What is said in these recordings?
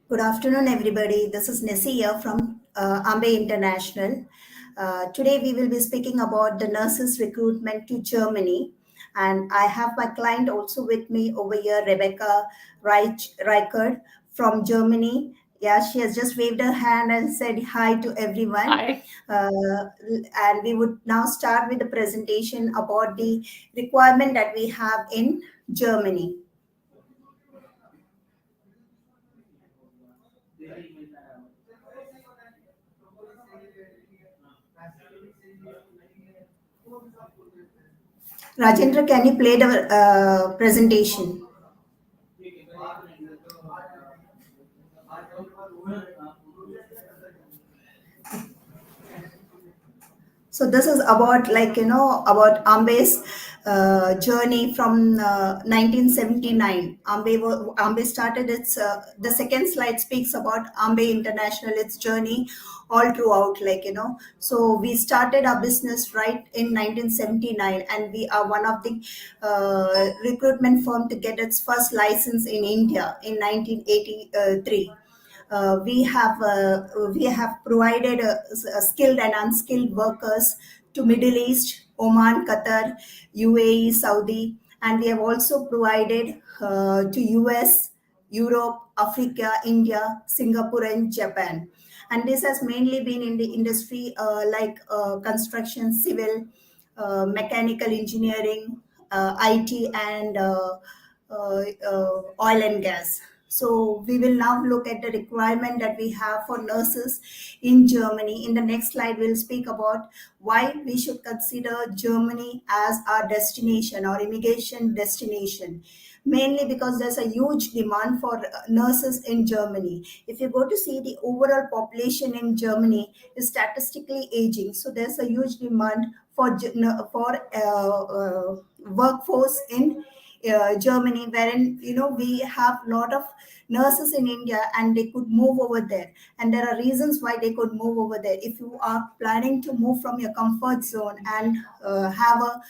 Good afternoon, everybody. This is Nessie here from Ambe International. Today, we will be speaking about the nurses' recruitment to Germany. And I have my client also with me over here, Rebecca Reichert from Germany. Yeah, she has just waved her hand and said hi to everyone. Hi. And we would now start with the presentation about the requirement that we have in Germany. Rajendra, can you play the presentation? So this is about about Ambe's journey from 1979. Ambe started its the second slide speaks about Ambe International, its journey all throughout, so we started our business right in 1979, and we are one of the recruitment firm to get its first license in India in 1983. We have provided skilled and unskilled workers to Middle East, Oman, Qatar, UAE, Saudi, and we have also provided to US, Europe, Africa, India, Singapore, and Japan. And this has mainly been in the industry like construction, civil, mechanical engineering, IT, and oil and gas. So we will now look at the requirement that we have for nurses in Germany. In the next slide, we'll speak about why we should consider Germany as our destination or immigration destination. Mainly because there's a huge demand for nurses in Germany. If you go to see the overall population in Germany is statistically aging, so there's a huge demand for workforce in Germany, wherein we have a lot of nurses in India and they could move over there. And there are reasons why they could move over there. If you are planning to move from your comfort zone and have a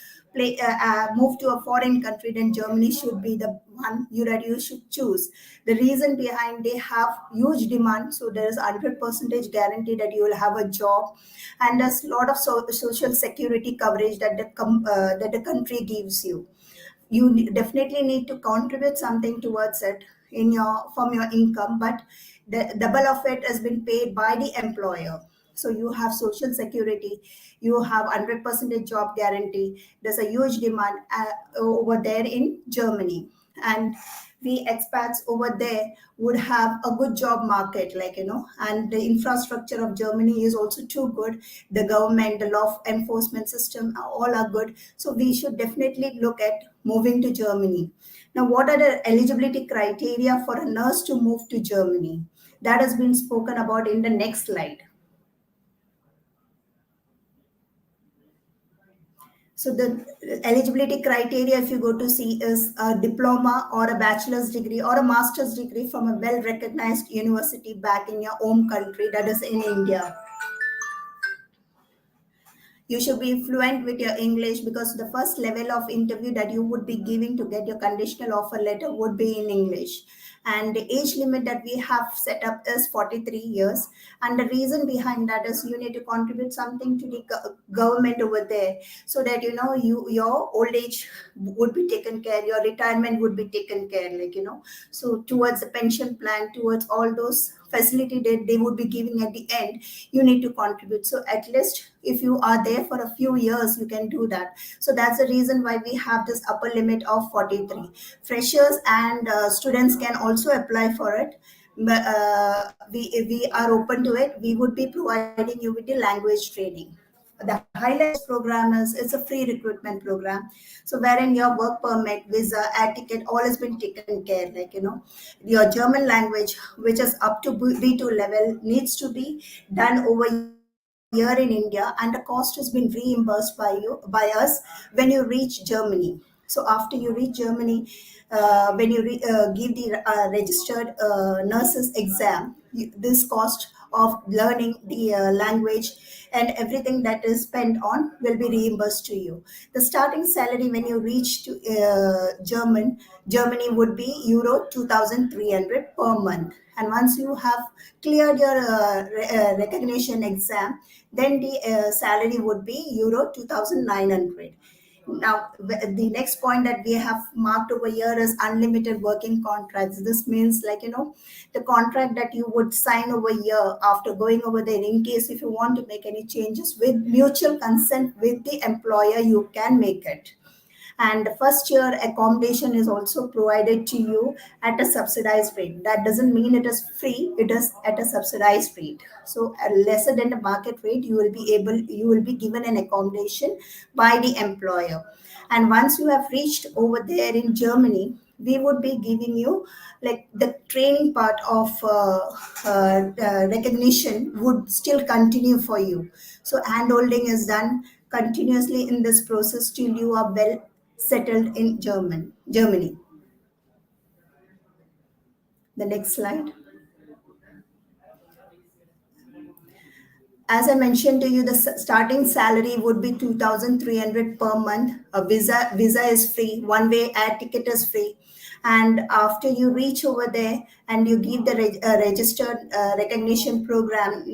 move to a foreign country, then Germany should be the one you should choose. The reason behind they have huge demand, so there is 100% guarantee that you will have a job, and there's a lot of social security coverage that that the country gives you. Definitely need to contribute something towards it in your from your income, but the double of it has been paid by the employer. So you have social security, you have 100% job guarantee. There's a huge demand over there in Germany, and we expats over there would have a good job market, and the infrastructure of Germany is also too good. The government, the law enforcement system, all are good. So we should definitely look at moving to Germany. Now, what are the eligibility criteria for a nurse to move to Germany? That has been spoken about in the next slide. So the eligibility criteria, if you go to see, is a diploma or a bachelor's degree or a master's degree from a well-recognized university back in your home country, that is in India. You should be fluent with your English, because the first level of interview that you would be giving to get your conditional offer letter would be in English. And the age limit that we have set up is 43 years. And the reason behind that is you need to contribute something to the government over there, so that your old age would be taken care, your retirement would be taken care, so towards the pension plan, towards all those facility that they would be giving at the end, you need to contribute. So at least if you are there for a few years, you can do that. So that's the reason why we have this upper limit of 43. Freshers and students can also apply for it. But we are open to it. We would be providing you with the language training. The highlights program is, it's a free recruitment program, so wherein your work permit, visa, air ticket, all has been taken care, your German language, which is up to B2 level, needs to be done over here in India, and the cost has been reimbursed by us when you reach Germany. So after you reach Germany, when you give the registered nurses exam, this cost of learning the language and everything that is spent on will be reimbursed to you. The starting salary when you reach to Germany would be euro 2,300 per month. And once you have cleared your recognition exam, then the salary would be euro 2,900. Now, the next point that we have marked over here is unlimited working contracts. This means, like, the contract that you would sign over here after going over there, in case if you want to make any changes with mutual consent with the employer, you can make it. And the first year accommodation is also provided to you at a subsidized rate. That doesn't mean it is free, it is at a subsidized rate. So lesser than the market rate, you will be given an accommodation by the employer. And once you have reached over there in Germany, we would be giving you, like, the training part of recognition would still continue for you. So handholding is done continuously in this process till you are well settled in Germany. The next slide. As I mentioned to you, the starting salary would be 2,300 per month. A visa is free. One way air ticket is free. And after you reach over there and you give the registered recognition program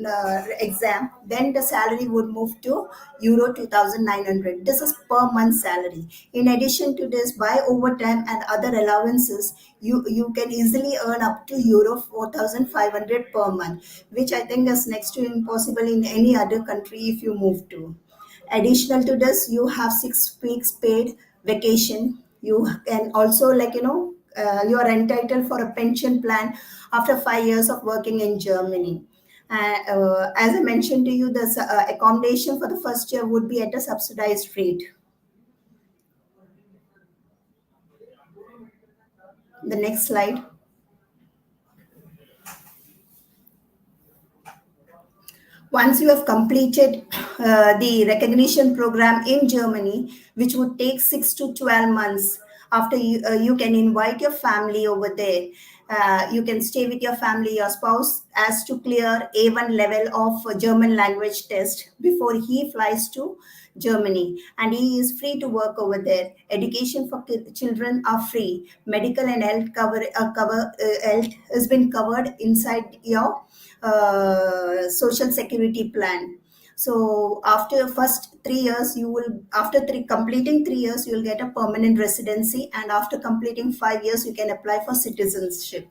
exam, then the salary would move to euro 2,900. This is per month salary. In addition to this, by overtime and other allowances, you can easily earn up to euro 4,500 per month, which I think is next to impossible in any other country if you move to. Additional to this, you have 6 weeks paid vacation. You can also, like, you are entitled for a pension plan after 5 years of working in Germany. As I mentioned to you, the accommodation for the first year would be at a subsidized rate. The next slide. Once you have completed the recognition program in Germany, which would take 6 to 12 months, after you can invite your family over there. You can stay with your family, your spouse, as to clear A1 level of German language test before he flies to Germany, and he is free to work over there. Education for children are free. Medical and health health has been covered inside your social security plan. So after first 3 years, completing 3 years, you will get a permanent residency, and after completing 5 years, you can apply for citizenship.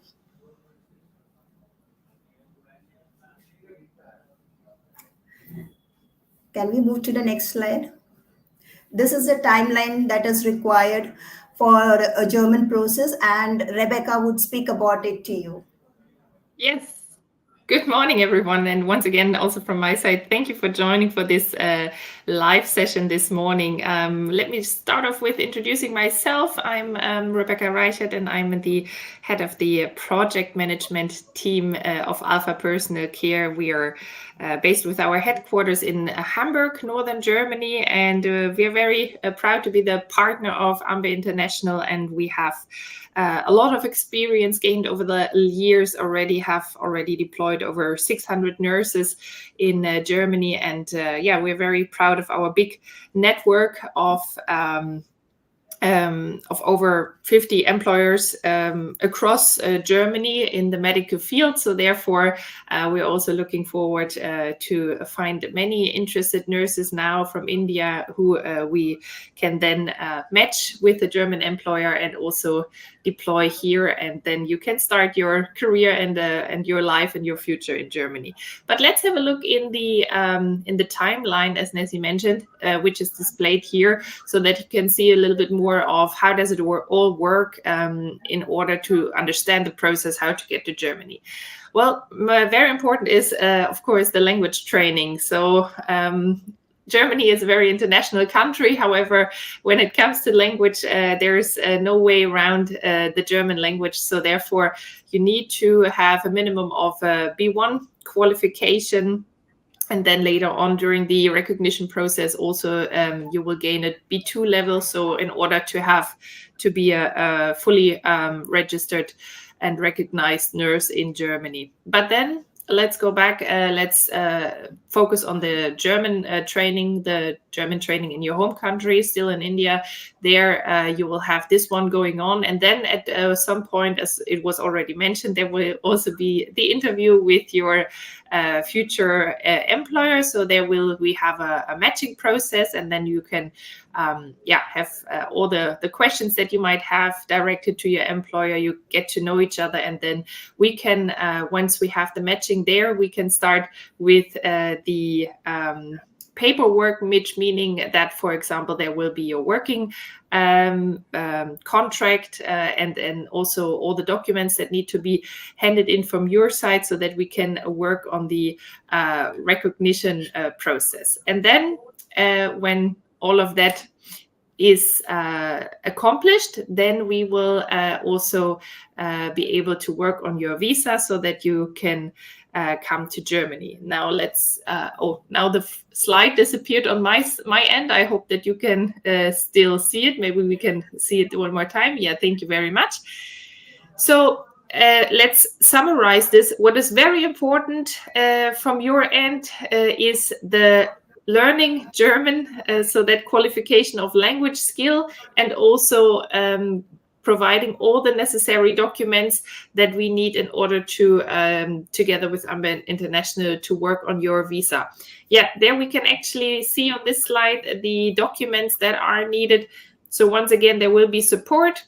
Can we move to the next slide? This is the timeline that is required for a German process, and Rebecca would speak about it to you. Yes. Good morning, everyone. And once again, also from my side, thank you for joining for this live session this morning. Let me start off with introducing myself. I'm Rebecca Reichert, and I'm the head of the project management team of Alpha Personal Care. We are based with our headquarters in Hamburg, northern Germany, and we are very proud to be the partner of Ambe International, and we have a lot of experience gained over the years already, have already deployed over 600 nurses in Germany. And we're very proud of our big network of over 50 employers across Germany in the medical field. So therefore, we're also looking forward to find many interested nurses now from India who we can then match with the German employer and also deploy here. And then you can start your career and your life and your future in Germany. But let's have a look in the timeline, as Nancy mentioned, which is displayed here, so that you can see a little bit more of how does it all work in order to understand the process, how to get to Germany. Well, very important is, of course, the language training. So Germany is a very international country. However, when it comes to language, there's no way around the German language. So therefore, you need to have a minimum of B1 qualification. And then later on during the recognition process, also you will gain a B2 level. So in order to be a fully registered and recognized nurse in Germany. But then let's go back. Let's focus on the German training, the German training in your home country, still in India. There you will have this one going on. And then at some point, as it was already mentioned, there will also be the interview with your future employer. So we have a matching process, and then you can have all the questions that you might have directed to your employer. You get to know each other, and then we can, once we have the matching there, we can start with the paperwork, which meaning that, for example, there will be your working contract and also all the documents that need to be handed in from your side, so that we can work on the recognition process. And then when all of that is accomplished, then we will also be able to work on your visa, so that you can come to Germany. Now let's. Now the slide disappeared on my end. I hope that you can still see it. Maybe we can see it one more time. Yeah, thank you very much. So let's summarize this. What is very important from your end is the learning German, so that qualification of language skill, and also providing all the necessary documents that we need in order to, together with Amber International, to work on your visa. Yeah, there we can actually see on this slide the documents that are needed. So once again, there will be support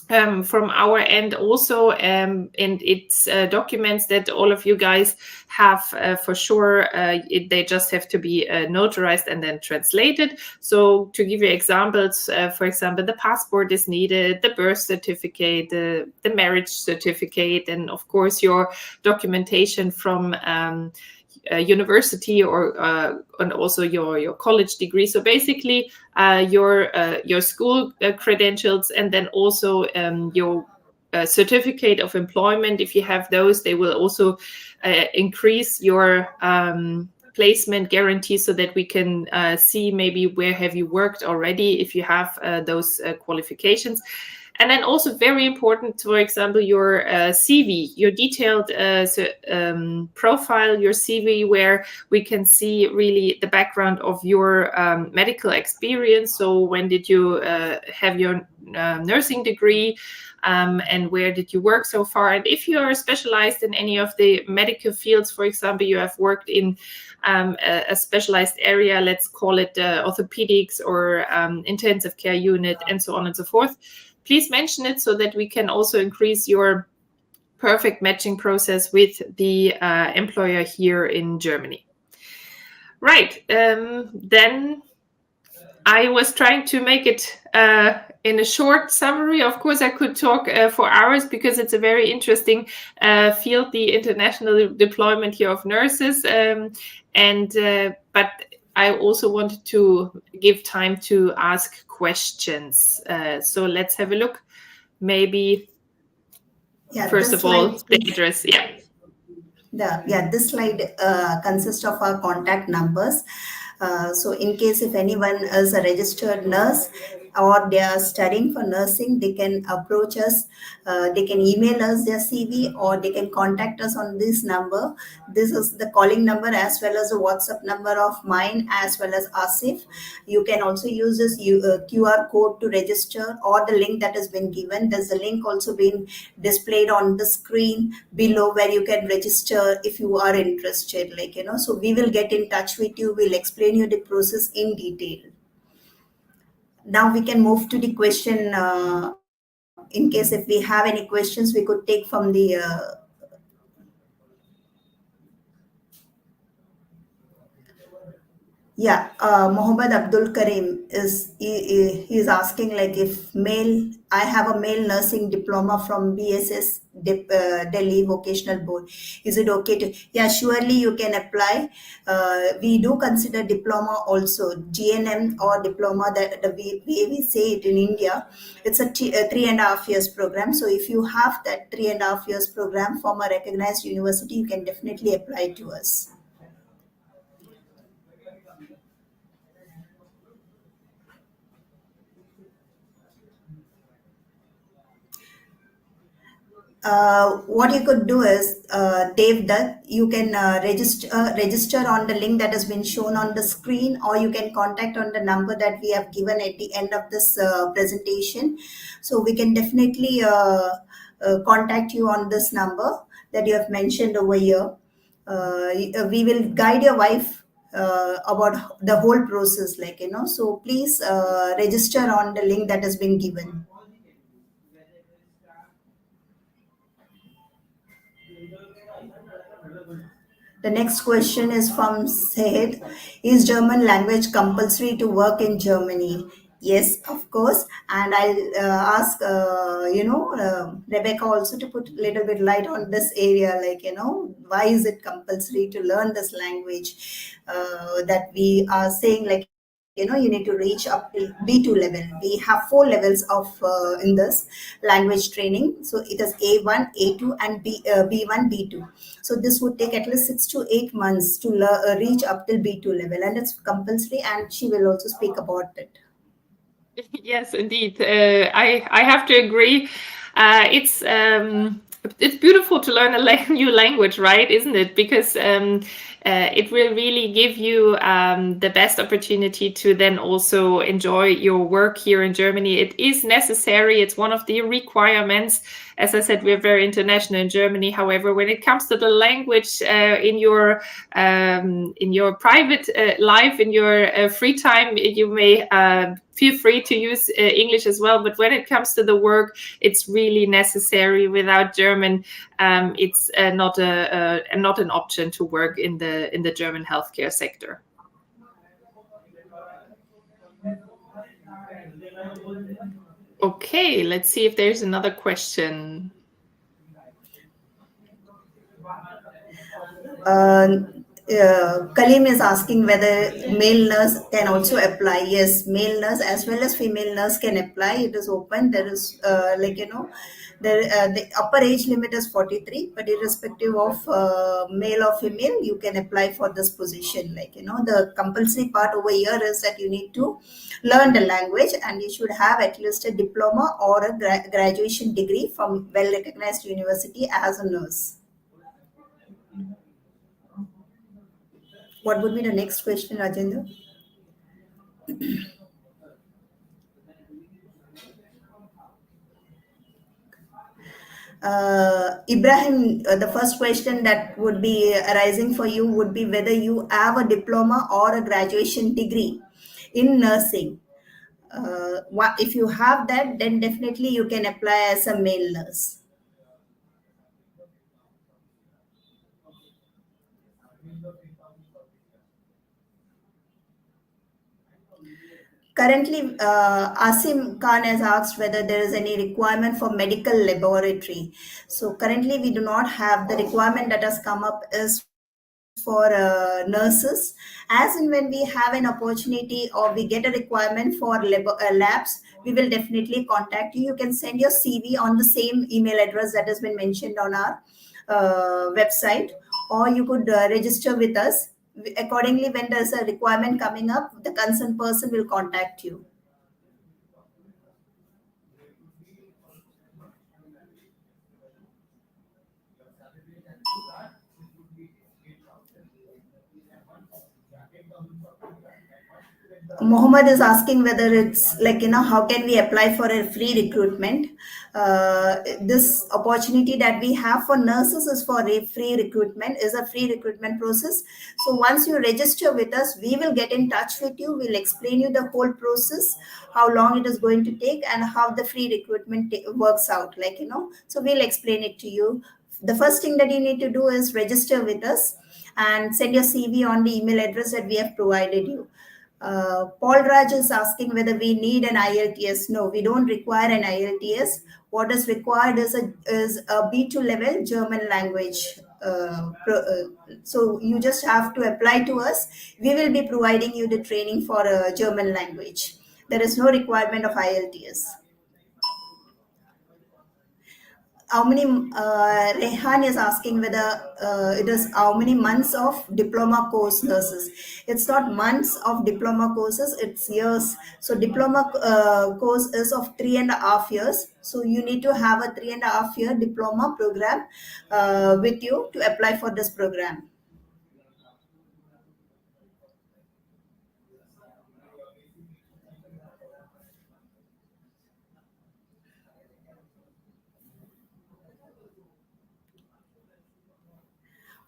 from our end also, and it's documents that all of you guys have for sure. They just have to be notarized and then translated. So to give you examples, for example, the passport is needed, the birth certificate, the marriage certificate, and of course your documentation from university or and also your college degree. So basically your school credentials, and then also your certificate of employment. If you have those, they will also increase your placement guarantee, so that we can see maybe where have you worked already if you have those qualifications. And then also very important, for example, your CV, your detailed profile, your CV, where we can see really the background of your medical experience. So when did you have your nursing degree? And where did you work so far? And if you are specialized in any of the medical fields, for example, you have worked in a specialized area, let's call it orthopedics or intensive care unit, and so on and so forth, please mention it, so that we can also increase your perfect matching process with the employer here in Germany. Right, then I was trying to make it in a short summary. Of course, I could talk for hours, because it's a very interesting field, the international deployment here of nurses. But I also wanted to give time to ask questions. So let's have a look. Maybe first of all, the address. This slide consists of our contact numbers. So in case if anyone is a registered nurse or they are studying for nursing, they can approach us. They can email us their CV, or they can contact us on this number. This is the calling number, as well as a WhatsApp number of mine, as well as Asif. You can also use this QR code to register, or the link that has been given. There's a link also been displayed on the screen below, where you can register if you are interested. So we will get in touch with you. We'll explain you the process in detail. Now we can move to the question. In case if we have any questions, we could take from the Mohammad Abdul Karim is asking, like, if male, I have a male nursing diploma from BSS Delhi Vocational Board. Is it okay to? Yeah, surely you can apply. We do consider diploma also, GNM or diploma, that the way we say it in India. It's a 3.5 years program. So if you have that 3.5 years program from a recognized university, you can definitely apply to us. What you could do is, Dave, that you can register on the link that has been shown on the screen, or you can contact on the number that we have given at the end of this presentation. So we can definitely contact you on this number that you have mentioned over here. We will guide your wife about the whole process, like, so please register on the link that has been given. The next question is from Said. Is German language compulsory to work in Germany? Yes, of course. And I'll ask, Rebecca also to put a little bit light on this area. Like, why is it compulsory to learn this language? That we are saying, like, you need to reach up to B2 level. We have 4 levels of in this language training. So it is A1, A2, and B1, B2. So this would take at least 6 to 8 months to reach up till B2 level, and it's compulsory. And she will also speak about it. Yes, indeed. I have to agree. It's beautiful to learn a new language, right? Isn't it? Because it will really give you the best opportunity to then also enjoy your work here in Germany. It is necessary. It's one of the requirements. As I said, we're very international in Germany. However, when it comes to the language in your private life, in your free time, you may feel free to use English as well. But when it comes to the work, it's really necessary. Without German, it's not an option to work in the German healthcare sector. Okay, let's see if there's another question. Kalim is asking whether male nurse can also apply. Yes, male nurse as well as female nurse can apply. It is open. There is the upper age limit is 43, but irrespective of male or female, you can apply for this position. The compulsory part over here is that you need to learn the language, and you should have at least a diploma or a graduation degree from well recognized university as a nurse. What would be the next question, Rajendra? Ibrahim, the first question that would be arising for you would be whether you have a diploma or a graduation degree in nursing. If you have that, then definitely you can apply as a male nurse. Currently, Asim Khan has asked whether there is any requirement for medical laboratory. So currently, we do not have. The requirement that has come up is for nurses. As and when we have an opportunity or we get a requirement for labs, we will definitely contact you. You can send your CV on the same email address that has been mentioned on our website, or you could register with us. Accordingly, when there's a requirement coming up, the concerned person will contact you. Mohammed is asking whether it's like, how can we apply for a free recruitment? This opportunity that we have for nurses is for a free recruitment, is a free recruitment process. So once you register with us, we will get in touch with you. We'll explain you the whole process, how long it is going to take, and how the free recruitment works out. So we'll explain it to you. The first thing that you need to do is register with us and send your CV on the email address that we have provided you. Paul Raj is asking whether we need an IELTS. No, we don't require an IELTS. What is required is a B2 level German language. So you just have to apply to us. We will be providing you the training for German language. There is no requirement of IELTS. how many Rehan is asking whether it is how many months of diploma course nurses. It's not months of diploma courses, it's years. So diploma course is of 3.5 years, so you need to have a 3.5 year diploma program with you to apply for this program.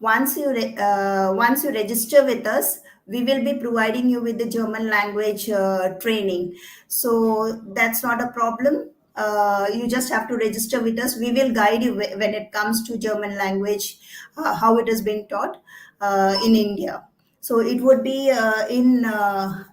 Once you register with us, we will be providing you with the German language training. So that's not a problem. You just have to register with us. We will guide you when it comes to German language, how it is being taught in India. So it would be in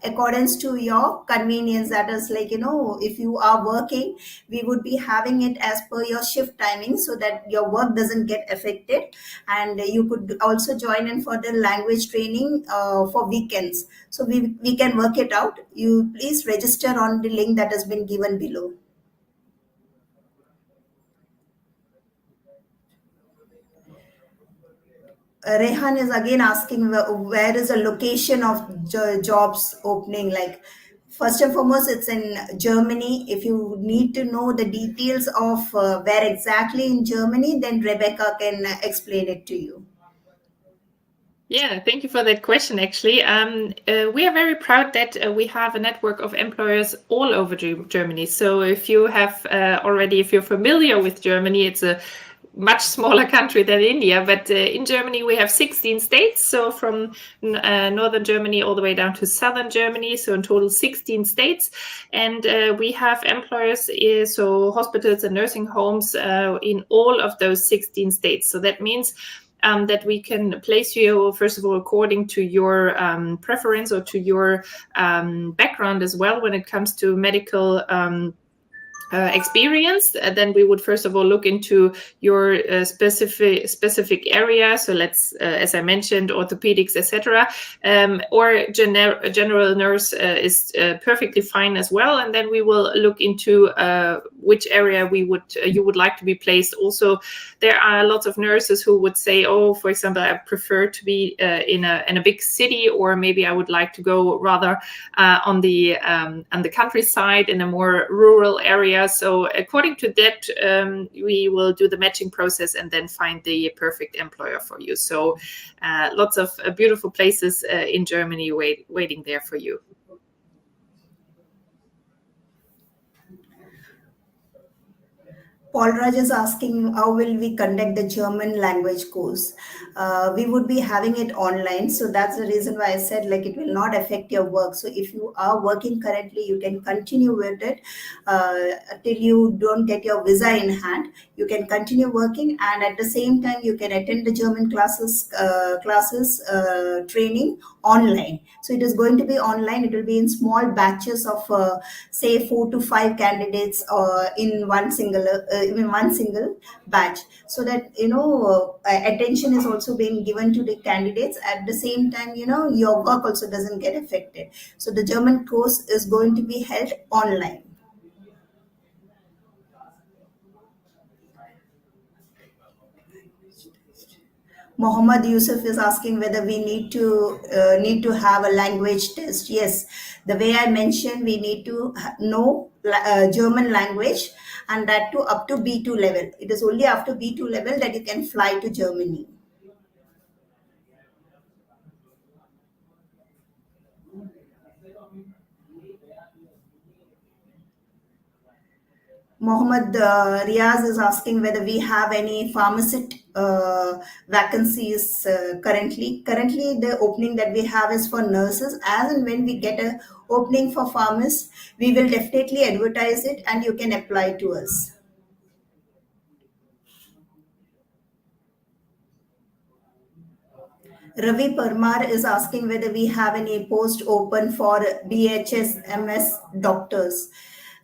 accordance to your convenience. That is like, if you are working, we would be having it as per your shift timing, so that your work doesn't get affected. And you could also join in for the language training for weekends. So we can work it out. You please register on the link that has been given below. Rehan is again asking where is the location of jobs opening. Like, first and foremost, it's in Germany. If you need to know the details of where exactly in Germany, then Rebecca can explain it to you. Yeah, thank you for that question. Actually, we are very proud that we have a network of employers all over Germany. So if you have if you're familiar with Germany, it's a much smaller country than India, but in Germany we have 16 states, so from northern Germany all the way down to southern Germany, so in total 16 states. And we have employers, so hospitals and nursing homes in all of those 16 states. So that means that we can place you, first of all, according to your preference or to your background as well when it comes to medical experience. Then we would first of all look into your specific area. So let's, as I mentioned, orthopedics, etc. Or general nurse is perfectly fine as well. And then we will look into which area you would like to be placed. Also, there are lots of nurses who would say, oh, for example, I prefer to be in a big city, or maybe I would like to go rather on the countryside in a more rural area. So according to that, we will do the matching process and then find the perfect employer for you. So lots of beautiful places in Germany waiting there for you. Paul Raj is asking how will we conduct the German language course. We would be having it online, so that's the reason why I said like it will not affect your work. So if you are working currently, you can continue with it till you don't get your visa in hand. You can continue working, and at the same time you can attend the German classes training online. So it is going to be online. It will be in small batches of say 4 to 5 candidates in one single batch, so that attention is also being given to the candidates. At the same time, your work also doesn't get affected. So the German course is going to be held online. Mohammed Yusuf is asking whether we need to have a language test. Yes, the way I mentioned, we need to know German language, and that too up to B2 level. It is only after B2 level that you can fly to Germany. Mohammed Riaz is asking whether we have any pharmacist vacancies currently. Currently, the opening that we have is for nurses. As and when we get a opening for pharmacists, we will definitely advertise it, and you can apply to us. Ravi Parmar is asking whether we have any post open for BHS MS doctors.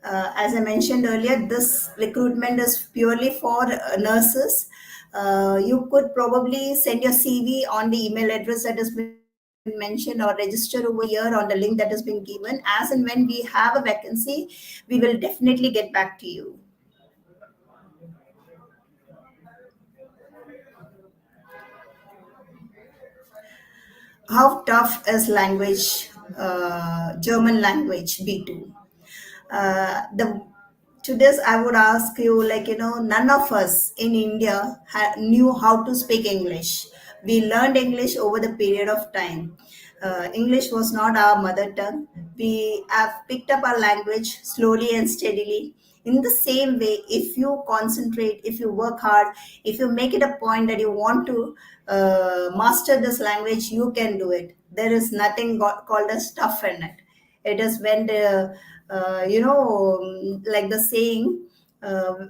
As I mentioned earlier, this recruitment is purely for nurses. You could probably send your CV on the email address that has been mentioned, or register over here on the link that has been given. As and when we have a vacancy, we will definitely get back to you. how tough is language, German language B2? The To this I would ask you, like, none of us in India knew how to speak English. We learned English over the period of time. English was not our mother tongue. We have picked up our language slowly and steadily. In the same way, if you concentrate, if you work hard, if you make it a point that you want to master this language, you can do it. There is nothing called as tough in it. It is when the like the saying, when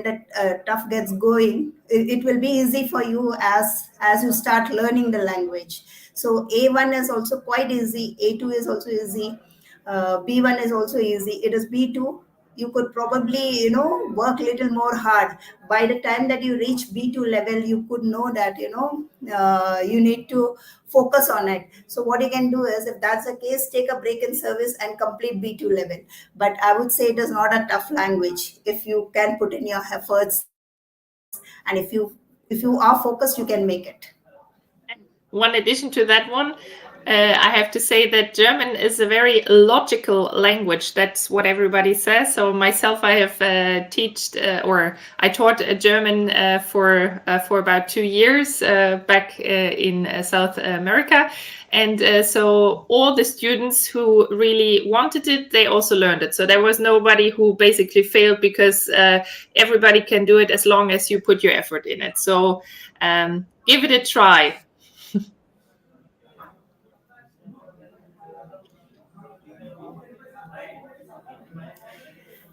the tough gets going, it will be easy for you as you start learning the language. So A1 is also quite easy, A2 is also easy, B1 is also easy. It is B2, you could probably work little more hard. By the time that you reach B2 level, you could know that you need to focus on it. So what you can do is, if that's the case, take a break in service and complete B2 level. But I would say it is not a tough language if you can put in your efforts, and if you are focused, you can make it. One addition to that one, I have to say that German is a very logical language. That's what everybody says. So myself, I have I taught German for about 2 years back in South America. And so all the students who really wanted it, they also learned it. So there was nobody who basically failed, because everybody can do it as long as you put your effort in it. So give it a try.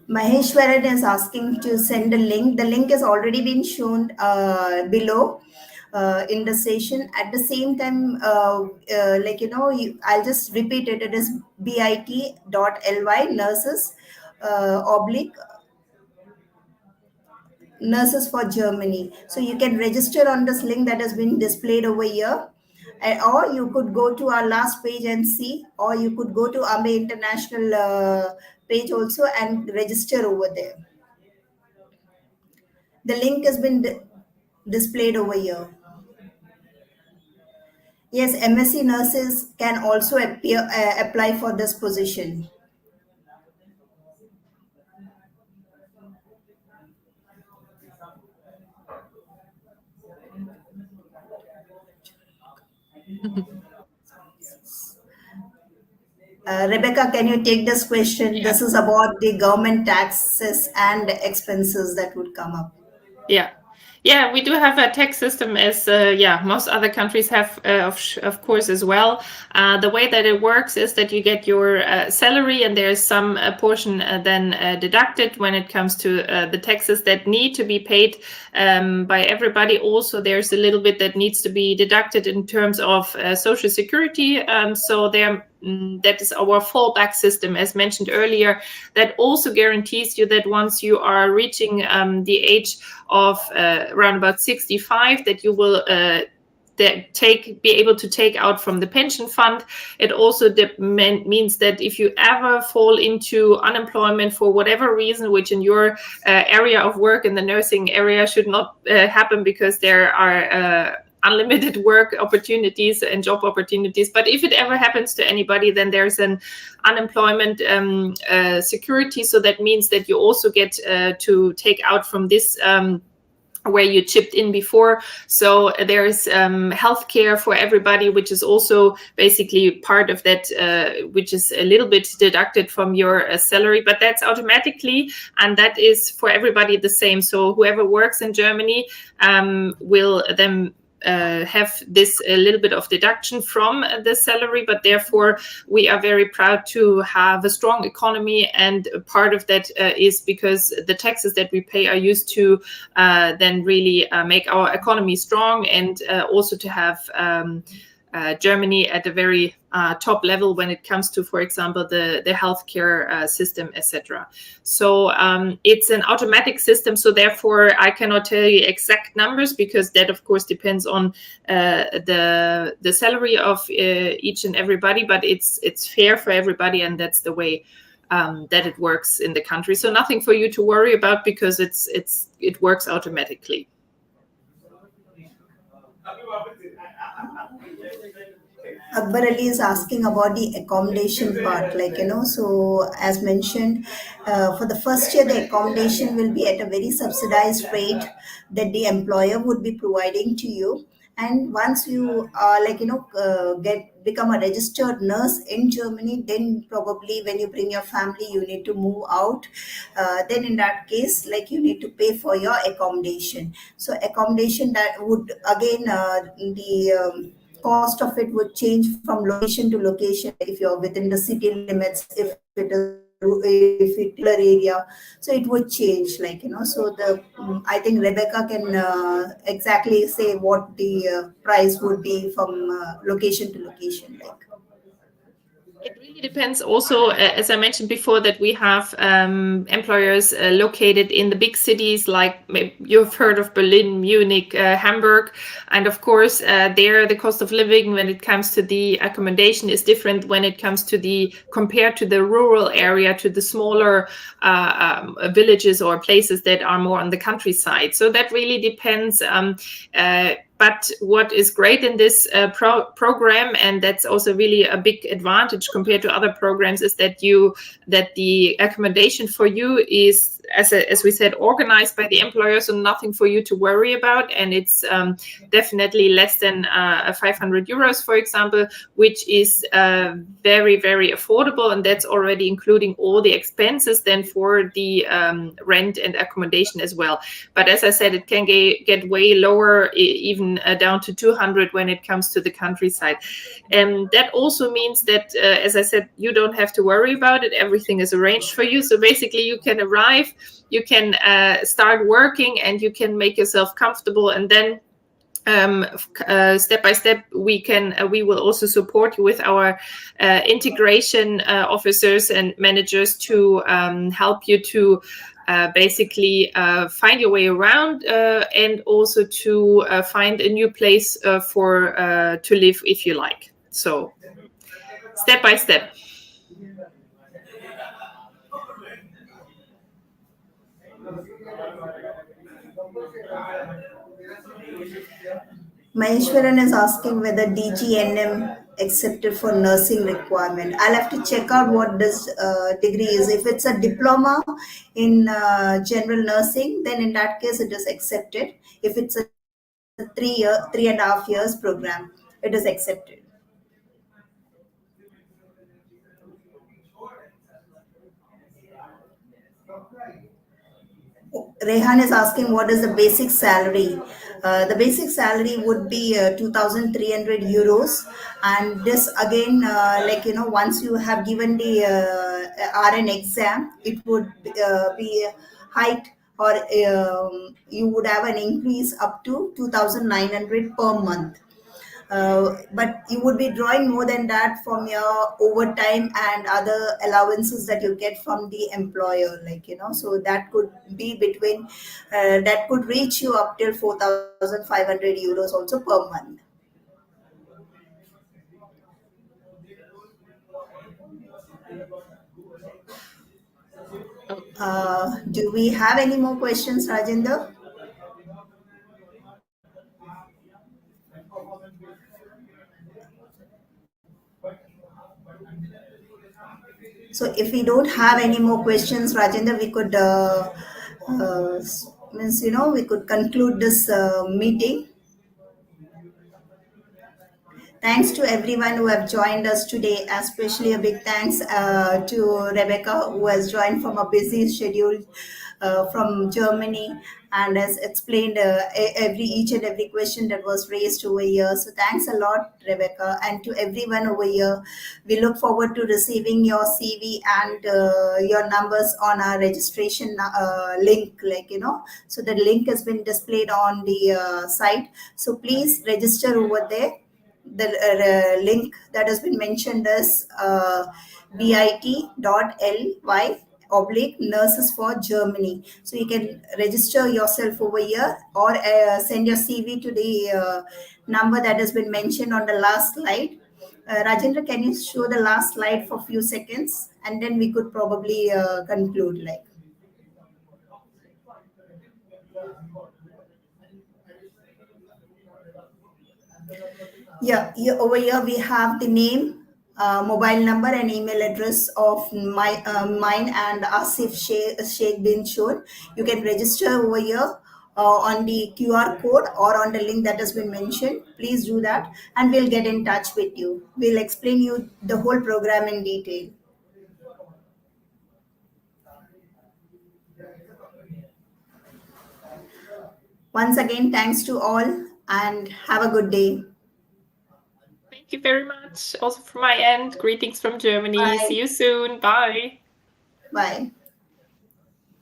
Maheshwaran is asking to send a link. The link has already been shown below in the session. At the same time, I'll just repeat it. It is bit.ly nurses oblique nurses for Germany. So you can register on this link that has been displayed over here. Or you could go to our last page and see, or you could go to AME International page also and register over there. The link has been displayed over here. Yes, M.Sc nurses can also apply for this position. Rebecca, can you take this question? Yeah. This is about the government taxes and expenses that would come up. Yeah. Yeah, we do have a tax system, as most other countries have, of course, as well. The way that it works is that you get your salary, and there's some portion then deducted when it comes to the taxes that need to be paid by everybody. Also, there's a little bit that needs to be deducted in terms of Social Security. So that is our fallback system, as mentioned earlier, that also guarantees you that once you are reaching the age of around about 65, that you will be able to take out from the pension fund. It also means that if you ever fall into unemployment for whatever reason, which in your area of work in the nursing area should not happen, because there are unlimited work opportunities and job opportunities. But if it ever happens to anybody, then there's an unemployment security. So that means that you also get to take out from this where you chipped in before. So there's healthcare for everybody, which is also basically part of that, which is a little bit deducted from your salary, but that's automatically, and that is for everybody the same. So whoever works in Germany will then have this a little bit of deduction from the salary, but therefore we are very proud to have a strong economy, and part of that is because the taxes that we pay are used to then really make our economy strong, and also to have Germany at a very top level when it comes to, for example, the healthcare system, etc. So it's an automatic system. So therefore, I cannot tell you exact numbers, because that, of course, depends on the salary of each and everybody. But it's fair for everybody, and that's the way that it works in the country. So nothing for you to worry about, because it works automatically. Akbar Ali is asking about the accommodation part, like, so as mentioned, for the first year, the accommodation will be at a very subsidized rate that the employer would be providing to you. And once you like, get become a registered nurse in Germany, then probably when you bring your family, you need to move out. Then in that case, like, you need to pay for your accommodation. So accommodation that would again the cost of it would change from location to location. If you're within the city limits, if it is if it area, so it would change, like, so the I think Rebecca can exactly say what the price would be from location to location, like. It really depends also, as I mentioned before, that we have employers located in the big cities, like you've heard of Berlin, Munich, Hamburg. And of course, there the cost of living when it comes to the accommodation is different when it comes to compared to the rural area, to the smaller villages or places that are more on the countryside. So that really depends. But what is great in this program, and that's also really a big advantage compared to other programs, is that the accommodation for you is, as we said, organized by the employer, so nothing for you to worry about, and it's definitely less than 500 euros, for example, which is very, very affordable, and that's already including all the expenses then for the rent and accommodation as well. But as I said, it can get way lower, even down to 200 when it comes to the countryside. And that also means that, as I said, you don't have to worry about it. Everything is arranged for you. So basically, you can arrive, you can start working, and you can make yourself comfortable. And then step by step, we will also support you with our integration officers and managers to help you to basically find your way around and also to find a new place to live if you like. So step by step. Maheshwaran is asking whether DGNM accepted for nursing requirement. I'll have to check out what this degree is. If it's a diploma in general nursing, then in that case it is accepted. If it's a 3.5 years program, it is accepted. Rehan is asking what is the basic salary. The basic salary would be 2,300 euros, and this again, like, once you have given the RN exam, it would be hiked, or you would have an increase up to 2,900 per month. But you would be drawing more than that from your overtime and other allowances that you get from the employer, like, so that could be between that could reach you up till 4,500 euros also per month. Do we have any more questions, Rajendra? So if we don't have any more questions, Rajendra, we could means, we could conclude this meeting. Thanks to everyone who have joined us today, especially a big thanks to Rebecca, who has joined from a busy schedule from Germany and has explained each and every question that was raised over here. So thanks a lot, Rebecca, and to everyone over here. We look forward to receiving your CV and your numbers on our registration link, like, so the link has been displayed on the site. So please register over there. The link that has been mentioned is bit.ly/nurses for Germany. So you can register yourself over here, or send your CV to the number that has been mentioned on the last slide. Rajendra, can you show the last slide for a few seconds, and then we could probably conclude, like. Yeah, over here we have the name, mobile number, and email address of mine and Asif Sheikh bin Shun. You can register over here on the QR code or on the link that has been mentioned. Please do that, and we'll get in touch with you. We'll explain you the whole program in detail. Once again, thanks to all, and have a good day. Thank you very much. Also from my end, greetings from Germany. Bye. See you soon. Bye. Bye.